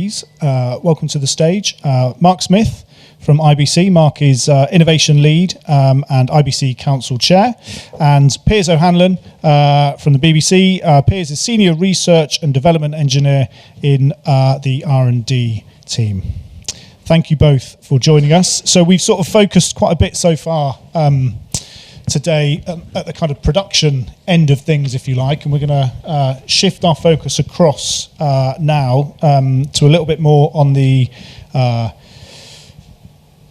please welcome to the stage Mark Smith from IBC. Mark is Innovation Lead and IBC Council Chair, and Piers O'Hanlon from the BBC. Piers is Senior Research and Development Engineer in the R&D team. Thank you both for joining us. So we've sort of focused quite a bit so far today at the kind of production end of things, if you like, and we're going to shift our focus across now to a little bit more on the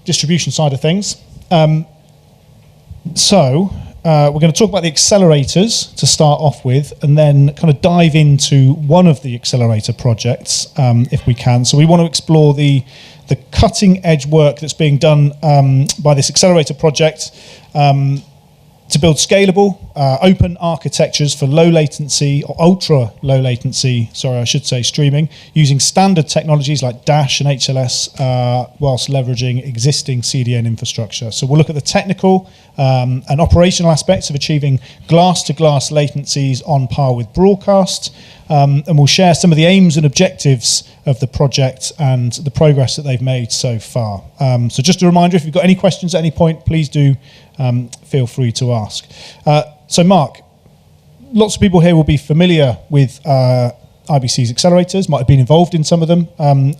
distribution side of things. So we're going to talk about the accelerators to start off with, and then kind of dive into one of the accelerator projects if we can. So we want to explore the cutting edge work that's being done by this accelerator project to build scalable, open architectures for low latency, or ultra low latency, streaming, using standard technologies like DASH and HLS, whilst leveraging existing CDN infrastructure. So we'll look at the technical and operational aspects of achieving glass-to-glass latencies on par with broadcast, and we'll share some of the aims and objectives of the project and the progress that they've made so far. So just a reminder, if you've got any questions at any point, please do feel free to ask. So Mark, lots of people here will be familiar with IBC's accelerators, might have been involved in some of them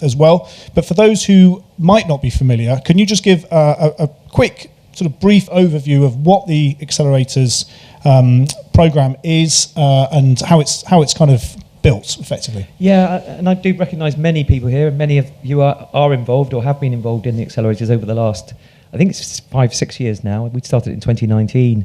as well. But for those who might not be familiar, can you just give a quick sort of brief overview of what the accelerators program is and how it's kind of built effectively? Yeah, and I do recognise many people here, and many of you are involved or have been involved in the accelerators over the last, I think it's 5-6 years now. We started in 2019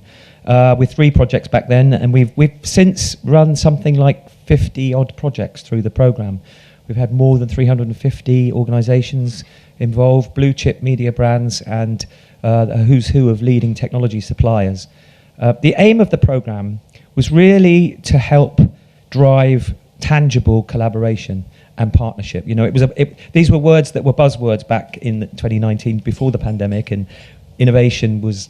with 3 projects back then, and we've since run something like 50 odd projects through the programme. We've had more than 350 organisations involved, blue chip media brands, and a who's who of leading technology suppliers. The aim of the programme was really to help drive tangible collaboration and partnership. You know, these were words that were buzzwords back in 2019 before the pandemic, and innovation was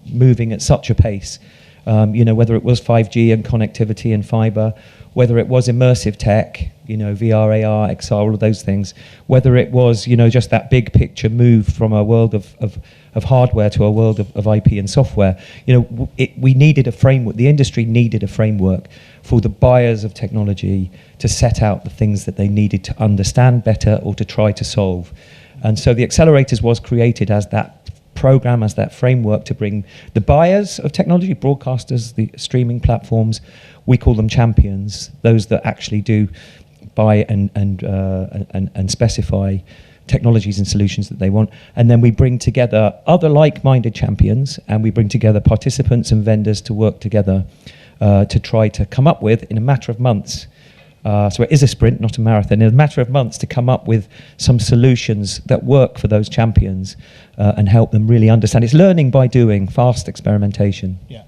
moving at such a pace. Whether it was 5G and connectivity and fiber, whether it was immersive tech, VR, AR, XR, all of those things, whether it was, just that big picture move from a world of hardware to a world of IP and software. We needed a framework, the industry needed a framework for the buyers of technology to set out the things that they needed to understand better or to try to solve. And so the accelerators was created as that program, as that framework to bring the buyers of technology, broadcasters, the streaming platforms, we call them champions, those that actually do buy and specify technologies and solutions that they want. And then we bring together other like-minded champions, and we bring together participants and vendors to work together to try to come up with, in a matter of months, so it is a sprint, not a marathon, in a matter of months to come up with some solutions that work for those champions and help them really understand. It's learning by doing, fast experimentation. Yeah,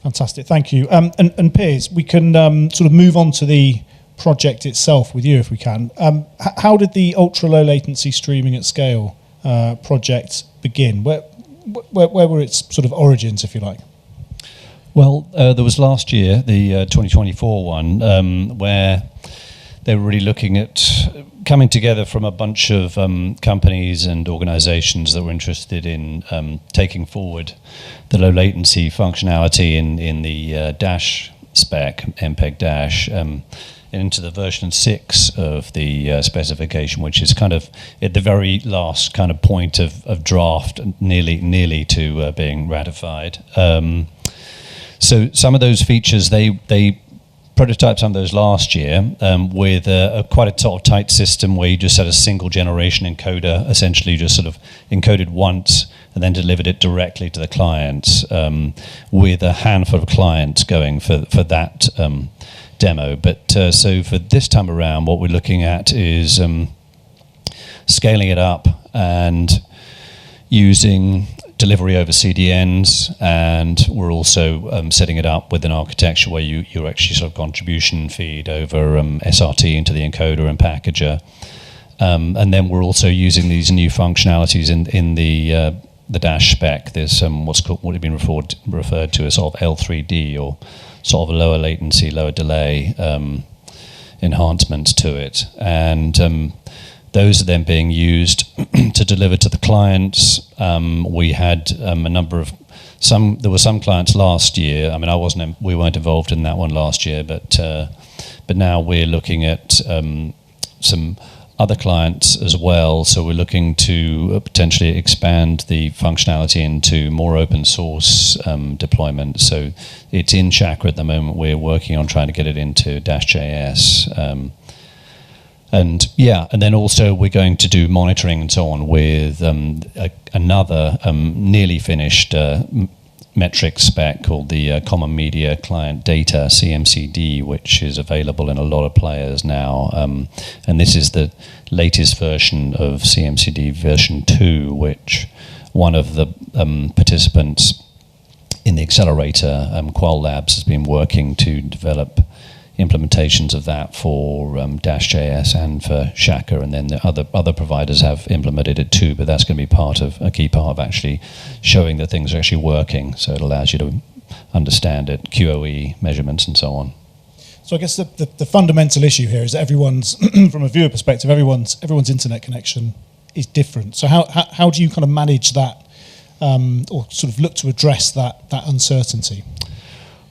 fantastic, thank you. And Piers, we can sort of move on to the project itself with you if we can. How did the ultra low latency streaming at scale project begin? Where were its sort of origins, if you like? Well, there was last year, the 2024 one, where they were really looking at coming together from a bunch of companies and organizations that were interested in taking forward the low latency functionality in the DASH spec, MPEG DASH, into the version 6 of the specification, which is kind of at the very last kind of point of draft, nearly to being ratified. So some of those features, they prototyped some of those last year with quite a sort of tight system where you just had a single generation encoder, essentially just sort of encoded once and then delivered it directly to the clients, with a handful of clients going for that demo. But so for this time around, what we're looking at is scaling it up and using delivery over CDNs, and we're also setting it up with an architecture where you actually sort of contribution feed over SRT into the encoder and packager, and then we're also using these new functionalities in the DASH spec. There's what have been referred to as sort of L3D, or sort of a lower latency, lower delay enhancements to it, and those are then being used to deliver to the clients. We had a number of there were some clients last year. I mean, we weren't involved in that one last year, but now we're looking at some other clients as well. So we're looking to potentially expand the functionality into more open source deployment. So it's in Chakra at the moment. We're working on trying to get it into Dash.js. And then also we're going to do monitoring and so on with another nearly finished metric spec called the Common Media Client Data, CMCD, which is available in a lot of players now. And this is the latest version of CMCD version 2, which one of the participants in the accelerator, Qual Labs, has been working to develop implementations of that for Dash.js and for Shaka, and then the other providers have implemented it too, but that's going to be a key part of actually showing that things are actually working, so it allows you to understand it, QoE measurements and so on. So I guess the fundamental issue here is that everyone's, from a viewer perspective, everyone's internet connection is different. So how do you kind of manage that, or sort of look to address that uncertainty?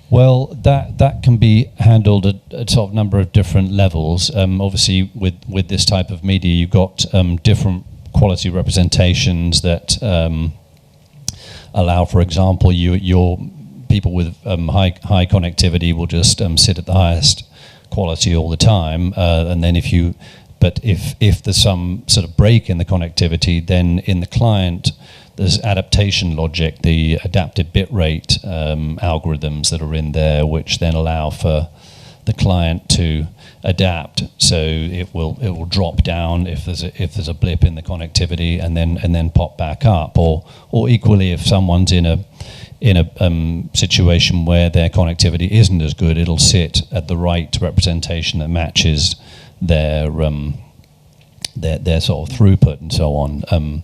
Well, that can be handled at a sort of number of different levels. Obviously, with this type of media, you've got different quality representations that allow, for example, your people with high connectivity will just sit at the highest quality all the time, and then if there's some sort of break in the connectivity, then in the client there's adaptation logic, the adaptive bitrate algorithms that are in there, which then allow for the client to adapt. So it will drop down if there's a blip in the connectivity, and then pop back up. Or equally, if someone's in a situation where their connectivity isn't as good, it'll sit at the right representation that matches their sort of throughput and so on.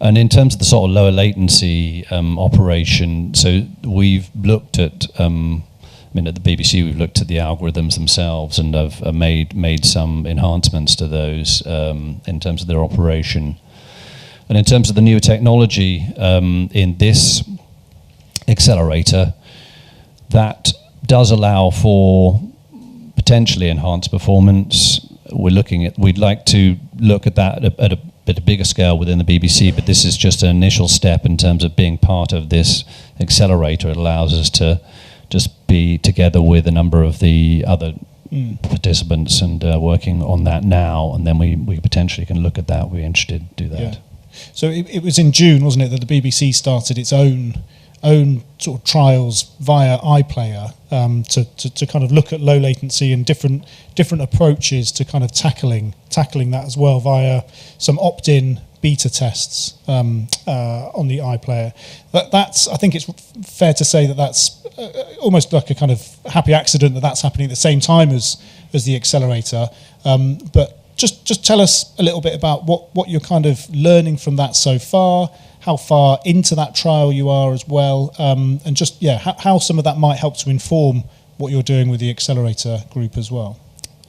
And in terms of the sort of lower latency operation, so we've looked at, at the BBC, we've looked at the algorithms themselves and have made some enhancements to those in terms of their operation. And in terms of the newer technology in this accelerator, that does allow for potentially enhanced performance. We'd like to look at that at a bigger scale within the BBC, but this is just an initial step in terms of being part of this accelerator. It allows us to just be together with a number of the other participants and working on that now, and then we potentially can look at that. We're interested to do that. Yeah. So it was in June, wasn't it, that the BBC started its own sort of trials via iPlayer to kind of look at low latency and different approaches to kind of tackling that as well via some opt-in beta tests on the iPlayer. That's I think it's fair to say that's almost like a kind of happy accident that's happening at the same time as the accelerator. But just tell us a little bit about what you're kind of learning from that so far, how far into that trial you are as well, and just how some of that might help to inform what you're doing with the accelerator group as well.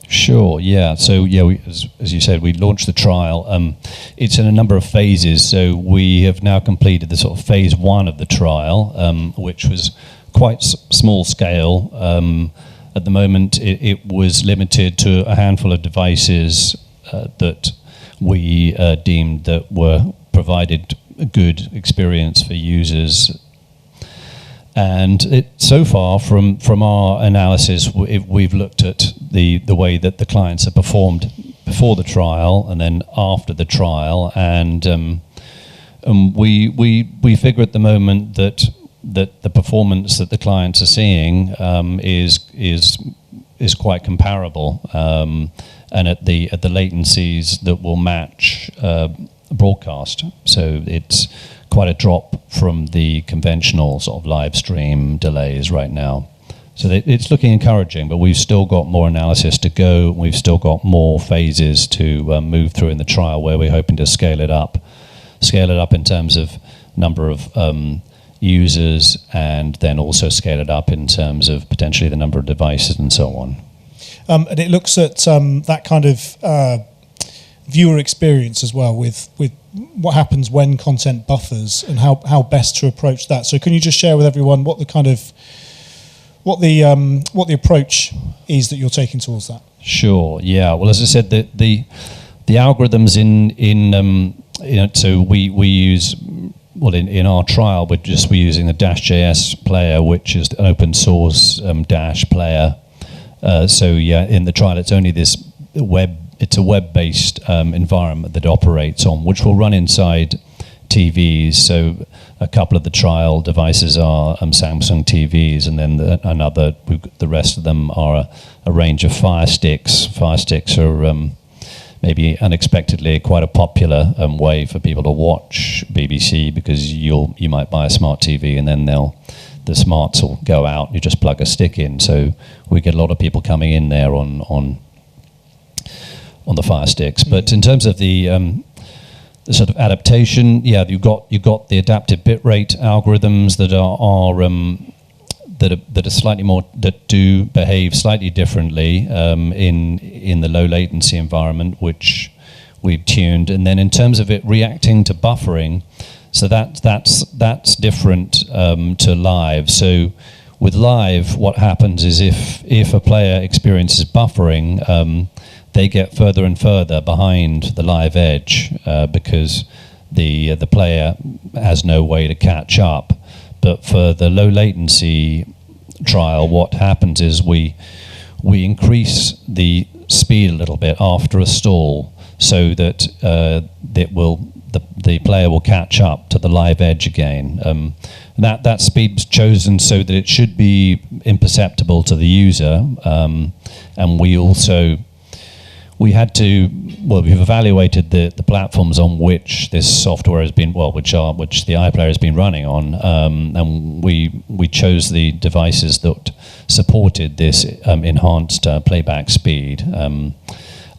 Sure, yeah. So, as you said, we launched the trial. It's in a number of phases. So we have now completed the sort of phase 1 of the trial, which was quite small scale. At the moment, it was limited to a handful of devices that we deemed that were provided a good experience for users. And so far, from our analysis, we've looked at the way that the clients have performed before the trial and then after the trial, and we figure at the moment that the performance that the clients are seeing is quite comparable, and at the latencies that will match broadcast. So it's quite a drop from the conventional sort of live stream delays right now. So it's looking encouraging, but we've still got more analysis to go. We've still got more phases to move through in the trial, where we're hoping to scale it up in terms of number of users, and then also scale it up in terms of potentially the number of devices and so on. And it looks at that kind of viewer experience as well, with what happens when content buffers and how best to approach that. So can you just share with everyone what the approach is that you're taking towards that? Sure. Yeah. Well, as I said, the algorithms so we use, well, in our trial, we're using the Dash.js player, which is an open source Dash player. So yeah, in the trial, it's only this it's a web-based environment that operates on, which will run inside TVs. So a couple of the trial devices are Samsung TVs, and then the rest of them are a range of Fire Sticks. Fire Sticks are maybe unexpectedly quite a popular way for people to watch BBC, because you might buy a smart TV and then the smarts will go out. You just plug a stick in. So we get a lot of people coming in there on the Fire Sticks. But in terms of the sort of adaptation, yeah, you've got the adaptive bitrate algorithms that are slightly more, that do behave slightly differently in the low latency environment, which we've tuned. And then in terms of it reacting to buffering, so that's different to live. So with live, what happens is if a player experiences buffering, they get further and further behind the live edge because the player has no way to catch up. But for the low latency trial, what happens is we increase the speed a little bit after a stall, so that the player will catch up to the live edge again. That speed's chosen so that it should be imperceptible to the user, and we've evaluated the platforms on which this software has been, which the iPlayer has been running on, and we chose the devices that supported this enhanced playback speed.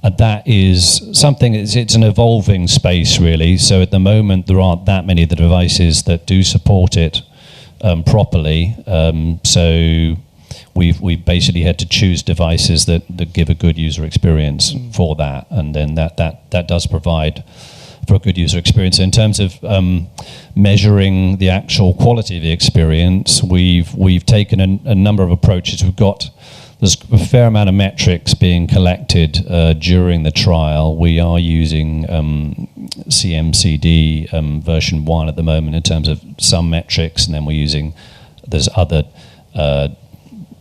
And that is something, it's an evolving space really. So at the moment there aren't that many of the devices that do support it properly. So we've basically had to choose devices that give a good user experience for that, and then that does provide for a good user experience. In terms of measuring the actual quality of the experience, we've taken a number of approaches. There's a fair amount of metrics being collected during the trial. We are using CMCD version 1 at the moment in terms of some metrics, and then there's other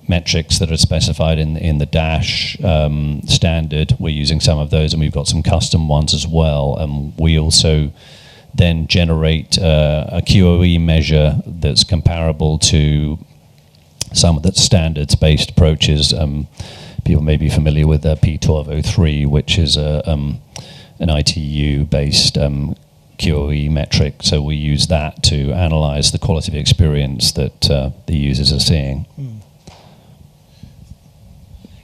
metrics that are specified in the Dash standard. We're using some of those, and we've got some custom ones as well. And we also then generate a QoE measure that's comparable to some of the standards-based approaches. People may be familiar with P1203, which is an ITU-based QoE metric. So we use that to analyze the quality of experience that the users are seeing.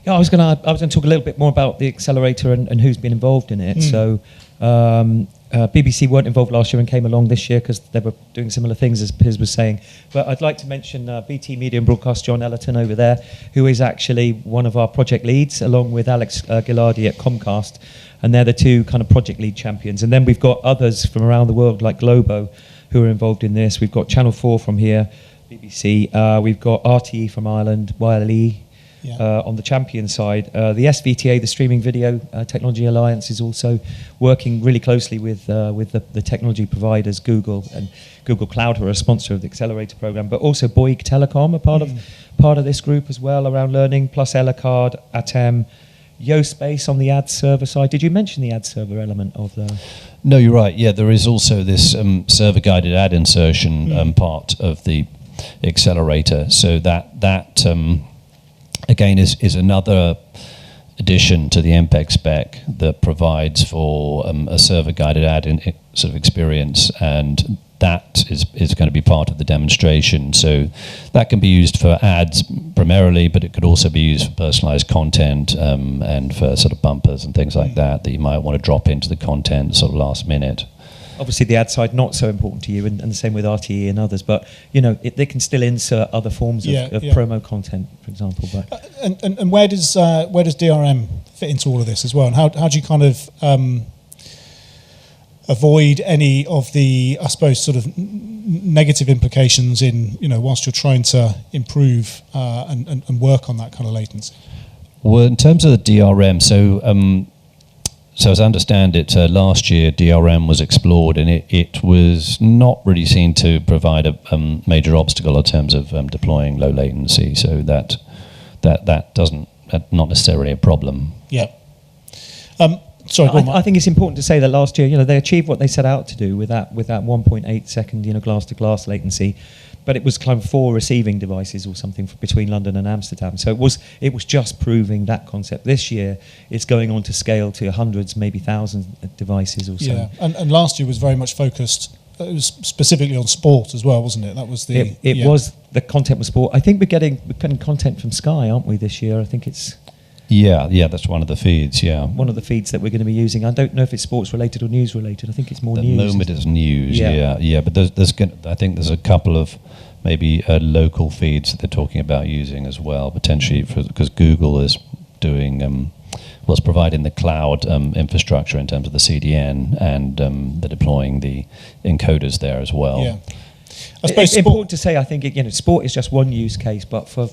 Yeah, I was going to talk a little bit more about the accelerator and who's been involved in it. So BBC weren't involved last year and came along this year because they were doing similar things, as Piers was saying. But I'd like to mention BT Media and Broadcast John Ellerton over there, who is actually one of our project leads, along with Alex Gilardi at Comcast. And they're the two kind of project lead champions. And then we've got others from around the world, like Globo, who are involved in this. We've got Channel 4 from here, BBC. We've got RTE from Ireland, YLE. On the champion side. The SVTA, the Streaming Video Technology Alliance, is also working really closely with the technology providers, Google and Google Cloud, who are a sponsor of the Accelerator program, but also Bouygues Telecom are part of this group as well around learning, plus Elecard, Atem, YoSpace on the ad server side. Did you mention the ad server element of the... No, you're right. Yeah, there is also this server-guided ad insertion part of the Accelerator. So that again is another addition to the MPEG spec that provides for a server-guided ad sort of experience, and that is going to be part of the demonstration. So that can be used for ads primarily, but it could also be used for personalized content and for sort of bumpers and things like that you might want to drop into the content sort of last minute. Obviously, the ad side not so important to you, and the same with RTE and others. But they can still insert other forms of promo content, for example. But and where does DRM fit into all of this as well? And how do you kind of avoid any of the, I suppose, sort of negative implications in whilst you're trying to improve and work on that kind of latency? Well, in terms of the DRM, so as I understand it, last year DRM was explored, and it was not really seen to provide a major obstacle in terms of deploying low latency. So that's not necessarily a problem. Yeah. Sorry, I think it's important to say that last year, they achieved what they set out to do with that 1.8 second, glass-to-glass latency. But it was kind of 4 receiving devices or something between London and Amsterdam. So it was just proving that concept. This year, it's going on to scale to hundreds, maybe thousands of devices or so. Yeah, and last year was very much focused. It was specifically on sport as well, wasn't it? That was the. It was, the content was sport. I think we're getting content from Sky, aren't we, this year? I think it's. Yeah, that's one of the feeds. Yeah, one of the feeds that we're going to be using. I don't know if it's sports related or news related. I think it's more news. At the moment, it's news. Yeah. But I think there's a couple of maybe local feeds that they're talking about using as well, potentially, because Google is doing was providing the cloud infrastructure in terms of the CDN, and they're deploying the encoders there as well. Yeah. It's important to say, I think, sport is just one use case, but for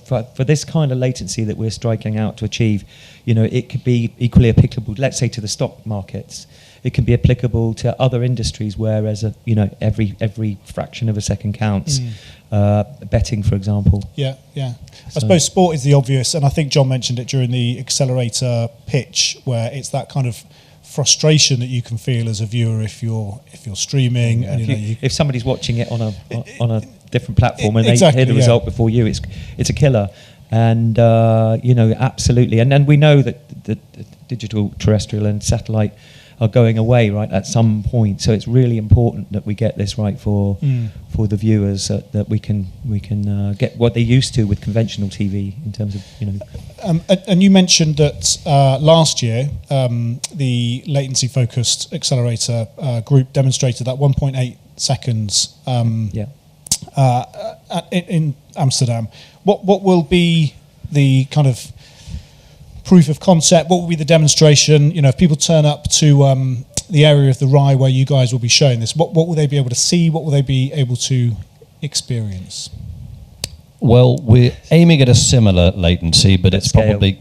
this kind of latency that we're striking out to achieve, it could be equally applicable, let's say, to the stock markets. It can be applicable to other industries, whereas every fraction of a second counts. Betting, for example. Yeah. I suppose sport is the obvious, and I think John mentioned it during the Accelerator pitch, where it's that kind of frustration that you can feel as a viewer if you're streaming, and if somebody's watching it on a different platform and exactly, they hear the result before you, it's a killer. And absolutely, and then we know that the digital, terrestrial, and satellite are going away right at some point. So it's really important that we get this right for the viewers, that we can get what they used to with conventional TV in terms of And you mentioned that last year the latency focused accelerator group demonstrated that 1.8 seconds in Amsterdam. What will be the kind of proof of concept? What will be the demonstration? If people turn up to the area of the RAI where you guys will be showing this, what will they be able to see? What will they be able to experience? Well, we're aiming at a similar latency, but it's probably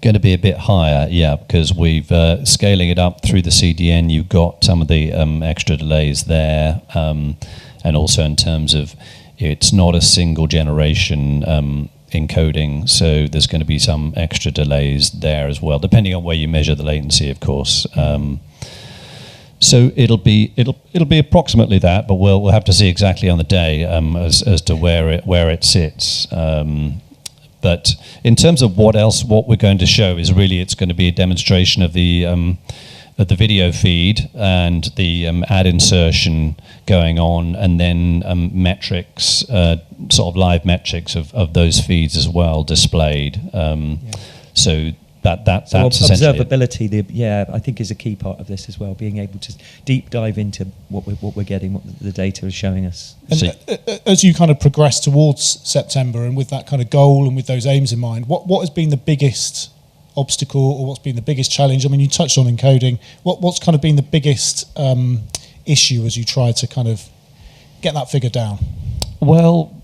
going to be a bit higher, because we've scaling it up through the CDN. You've got some of the extra delays there, and also in terms of it's not a single generation encoding, so there's going to be some extra delays there as well, depending on where you measure the latency, of course. So it'll be approximately that, but we'll have to see exactly on the day as to where it sits. But in terms of what we're going to show is really it's going to be a demonstration of the video feed and the ad insertion going on, and then metrics, sort of live metrics of those feeds as well displayed. So that's observability. I think is a key part of this as well. Being able to deep dive into what we're getting, what the data is showing us. And as you kind of progress towards September, and with that kind of goal and with those aims in mind, what has been the biggest obstacle, or what's been the biggest challenge? I mean, you touched on encoding. What's kind of been the biggest issue as you try to kind of get that figure down? Well,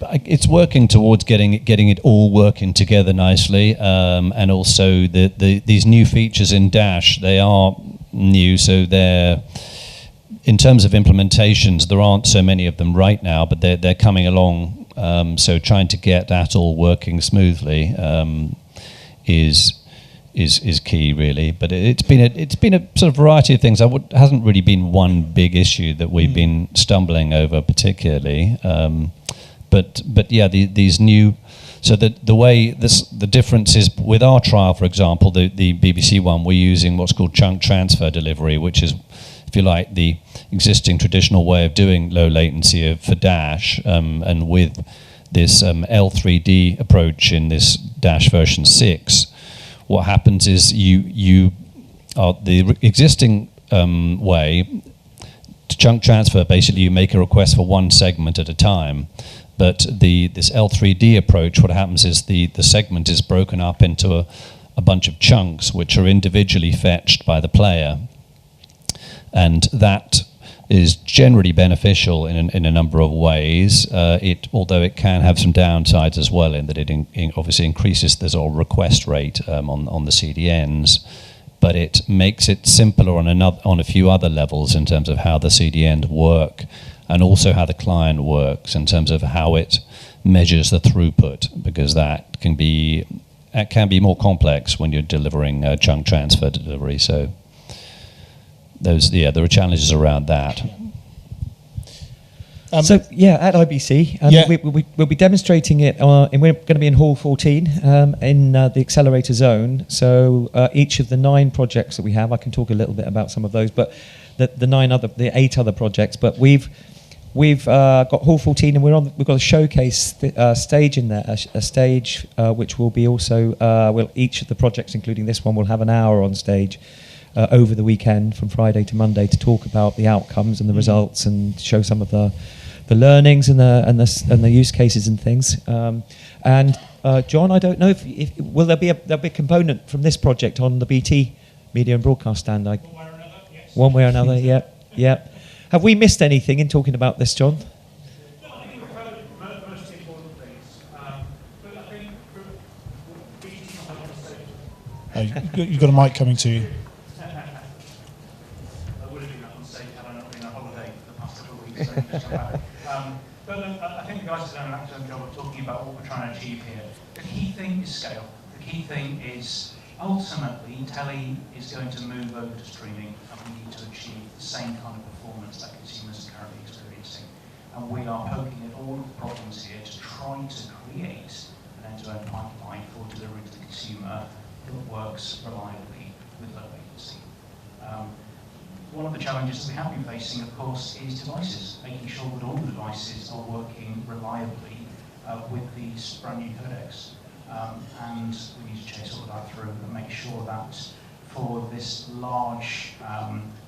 it's working towards getting it all working together nicely, and also these new features in Dash, they are new, so they're, in terms of implementations, there aren't so many of them right now, but they're coming along. So trying to get that all working smoothly is key, really. But it's been a sort of variety of things. Hasn't really been one big issue that we've been stumbling over particularly. But these new. So the way the difference is with our trial, for example, the BBC one, we're using what's called chunk transfer delivery, which is, if you like, the existing traditional way of doing low latency for Dash, and with this L3D approach in this Dash version 6, what happens is you are the existing way chunk transfer, basically you make a request for one segment at a time. But this L3D approach, what happens is the segment is broken up into a bunch of chunks which are individually fetched by the player. And that is generally beneficial in a number of ways. Although it can have some downsides as well, in that it obviously increases the sort of request rate on the CDNs, but it makes it simpler on a few other levels in terms of how the CDNs work, and also how the client works in terms of how it measures the throughput, because that can be more complex when you're delivering chunk transfer delivery. So there are challenges around that. At IBC, we'll be demonstrating it, and we're going to be in Hall 14 in the Accelerator Zone. So each of the 9 projects that we have, I can talk a little bit about some of those, but the 8 other projects. But we've got Hall 14, and we've got a showcase stage in there, a stage which will be also each of the projects, including this one, will have an hour on stage. Over the weekend, from Friday to Monday, to talk about the outcomes and the results, and show some of the learnings and the use cases and things. John, I don't know if will there'll be a component from this project on the BT Media and Broadcast stand? One way or another, yes. One way or another, yeah. Have we missed anything in talking about this, John? No, I think we've covered most important things. But I think BT You've got a mic coming to you. But I think the guys have done an excellent job of talking about what we're trying to achieve here. The key thing is scale. The key thing is ultimately telly is going to move over to streaming, and we need to achieve the same kind of performance that consumers are currently experiencing. And we are poking at all of the problems here to try to create an end-to-end pipeline for delivery to the consumer that works reliably with low latency. One of the challenges that we have been facing, of course, is devices, making sure that all the devices are working reliably with these brand new codecs. And we need to chase all of that through and make sure that for this large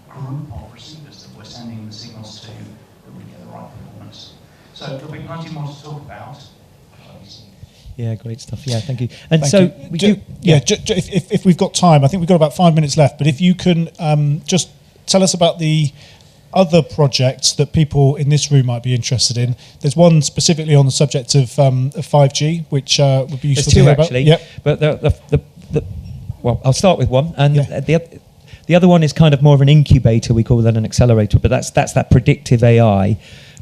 group of receivers that we're sending the signals to, that we get the right performance. So there'll be plenty more to talk about. Yeah, great stuff. Yeah, thank you. And if we've got time, I think we've got about 5 minutes left, but if you can just tell us about the other projects that people in this room might be interested in. There's one specifically on the subject of 5G, which would be useful to hear about. There's two, actually. But well, I'll start with one. And the other one is kind of more of an incubator, we call that an accelerator, but that's that predictive AI.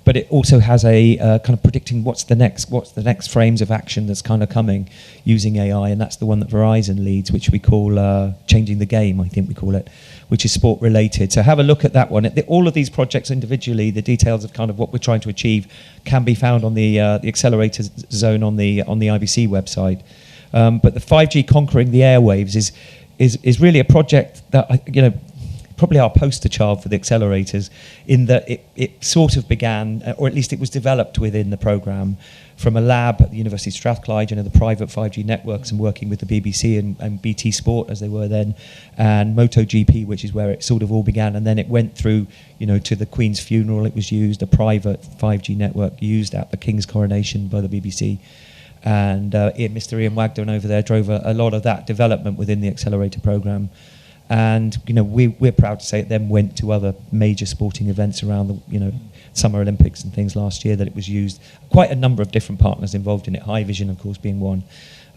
But it also has a kind of predicting what's the next frames of action that's kind of coming using AI, and that's the one that Verizon leads, which we call changing the game, I think we call it, which is sport related. So have a look at that one. All of these projects individually, the details of kind of what we're trying to achieve, can be found on the Accelerator Zone on the IBC website. But the 5G conquering the airwaves is really a project that probably our poster child for the accelerators, in that it sort of began, or at least it was developed within the programme, from a lab at the University of Strathclyde, the private 5G networks, and working with the BBC and BT Sport as they were then, and MotoGP, which is where it sort of all began. And then it went through, to the Queen's funeral. It was used, a private 5G network used at the King's coronation by the BBC. And Mr. Ian Wagdon over there drove a lot of that development within the accelerator programme. And we're proud to say it then went to other major sporting events around the Summer Olympics and things last year, that it was used. Quite a number of different partners involved in it, High Vision of course being one,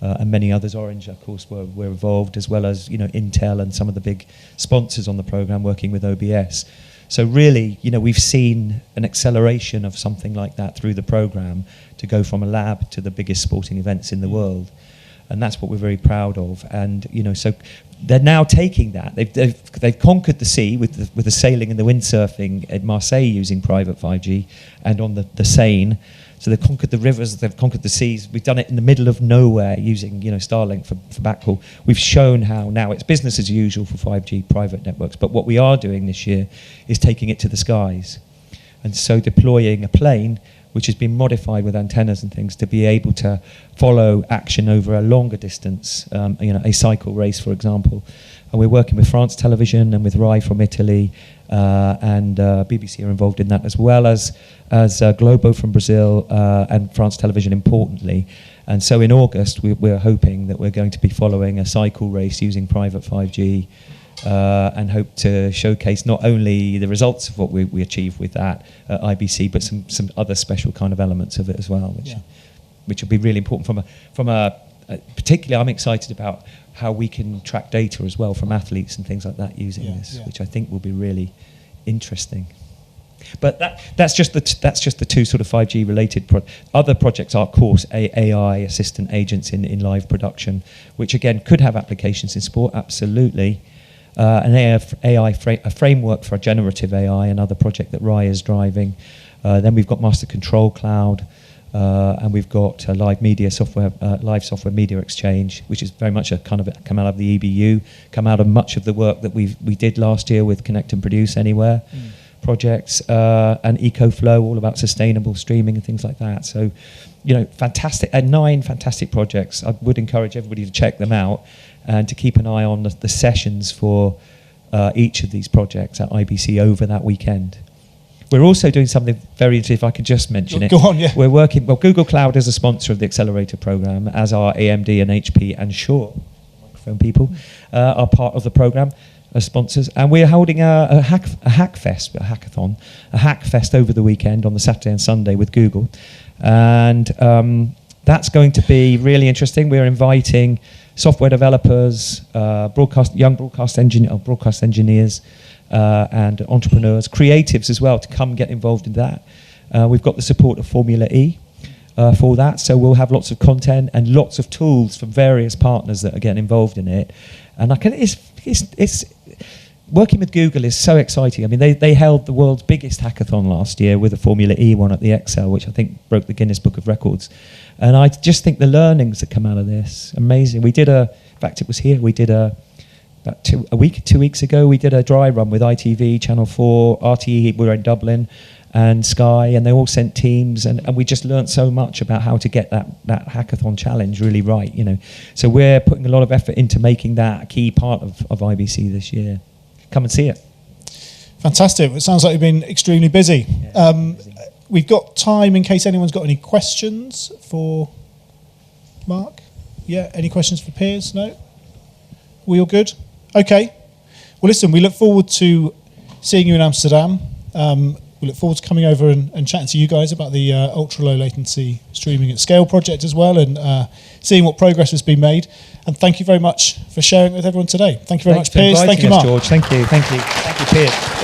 and many others. Orange of course were involved, as well as Intel and some of the big sponsors on the programme working with OBS. So really we've seen an acceleration of something like that through the programme, to go from a lab to the biggest sporting events in the world. And that's what we're very proud of. And so they're now taking that. They've conquered the sea with the sailing and the windsurfing at Marseille using private 5G, and on the Seine. So they've conquered the rivers, they've conquered the seas. We've done it in the middle of nowhere using Starlink for backhaul. We've shown how now it's business as usual for 5G private networks. But what we are doing this year is taking it to the skies, and so deploying a plane which has been modified with antennas and things to be able to follow action over a longer distance, a cycle race, for example, and we're working with France Television and with Rai from Italy, and BBC are involved in that, as well as Globo from Brazil, and France Television importantly. And so in August, we're hoping that we're going to be following a cycle race using private 5G, and hope to showcase not only the results of what we achieve with that at IBC, but some other special kind of elements of it as well, which will be really important from a particularly. I'm excited about how we can track data as well from athletes and things like that using this, which I think will be really interesting. But that's just the two sort of 5G related other projects are, of course, AI assistant agents in live production, which again could have applications in sport, absolutely. An AI framework for generative AI, another project that Rai is driving. Then we've got Master Control Cloud, and we've got live software media exchange, which is very much a kind of come out of the EBU, come out of much of the work that we did last year with Connect and Produce Anywhere projects, and EcoFlow, all about sustainable streaming and things like that. So, fantastic, 9 fantastic projects. I would encourage everybody to check them out and to keep an eye on the sessions for each of these projects at IBC over that weekend. We're also doing something very interesting, if I could just mention it. Go on, yeah. We're working, Google Cloud is a sponsor of the Accelerator program, as are AMD and HP and Shure, microphone people, are part of the program as sponsors. And we're holding a hackfest over the weekend on the Saturday and Sunday with Google. And that's going to be really interesting. We're inviting software developers, young broadcast engineers, and entrepreneurs, creatives as well, to come get involved in that. We've got the support of Formula E for that, so we'll have lots of content and lots of tools from various partners that are getting involved in it. And it's working with Google is so exciting. I mean, they held the world's biggest hackathon last year with a Formula E one at the Excel, which I think broke the Guinness Book of Records. And I just think the learnings that come out of this, amazing. We did in fact, it was here, we did about 2 weeks ago, we did a dry run with ITV, Channel 4, RTE, we were in Dublin, and Sky, and they all sent teams, and we just learnt so much about how to get that hackathon challenge really right, So we're putting a lot of effort into making that a key part of IBC this year. Come and see it. Fantastic. It sounds like you've been extremely busy. Busy. We've got time in case anyone's got any questions for Mark. Yeah, any questions for Piers? No? We all good? Okay. Well, listen, we look forward to seeing you in Amsterdam. We look forward to coming over and chatting to you guys about the ultra-low latency streaming at scale project as well, and seeing what progress has been made. And thank you very much for sharing it with everyone today. Thank you very much, Piers. Thank you, Mark. George. Thank you, Piers.